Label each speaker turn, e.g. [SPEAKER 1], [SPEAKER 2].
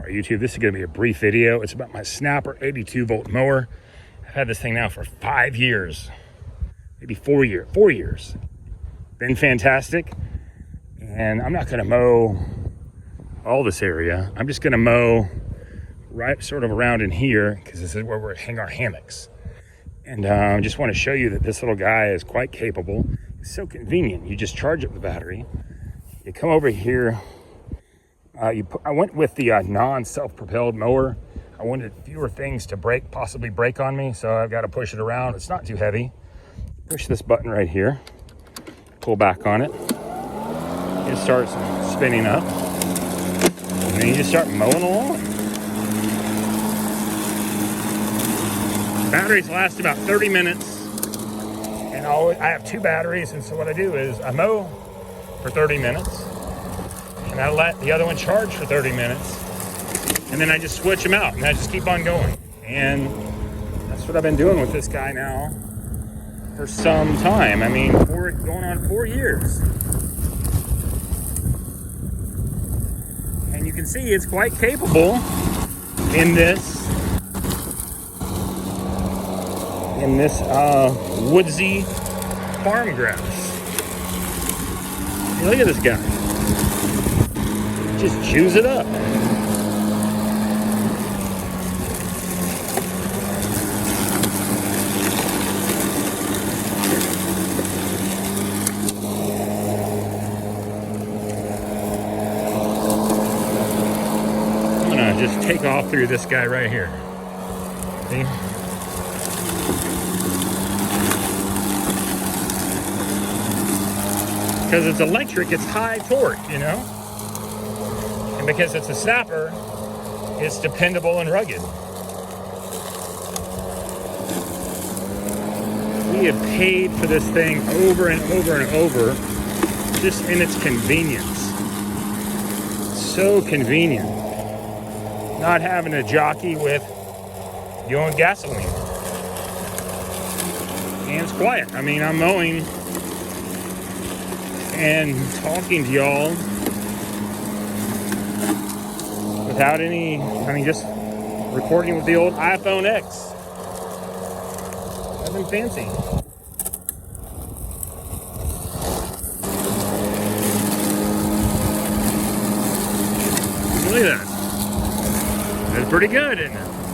[SPEAKER 1] All right, YouTube, this is going to be a brief video. It's about my Snapper 82-volt mower. I've had this thing now for 5 years, maybe 4 years. 4 years. Been fantastic. And I'm not going to mow all this area. I'm just going to mow right sort of around in here because this is where we hang our hammocks. And I just want to show you that this little guy is quite capable. It's so convenient. You just charge up the battery. You come over here. I went with the non-self-propelled mower. I wanted fewer things to possibly break on me, so I've got to push it around. It's not too heavy. Push this button right here. Pull back on it. It starts spinning up. And then you just start mowing along. Batteries last about 30 minutes. And I have 2 batteries, and so what I do is I mow for 30 minutes. And I let the other one charge for 30 minutes. And then I just switch them out and I just keep on going. And that's what I've been doing with this guy now for some time. I mean, going on 4 years. And you can see it's quite capable in this woodsy farm grass. Look at this guy. Just chews it up. I'm gonna just take off through this guy right here. See? Because it's electric, it's high torque, you know? And because it's a Snapper, it's dependable and rugged. We have paid for this thing over and over and over, just in its convenience. So convenient. Not having a jockey with your own gasoline. And it's quiet. I mean, I'm mowing and talking to y'all without just recording with the old iPhone X. Nothing fancy. Look at that. That's pretty good, isn't it?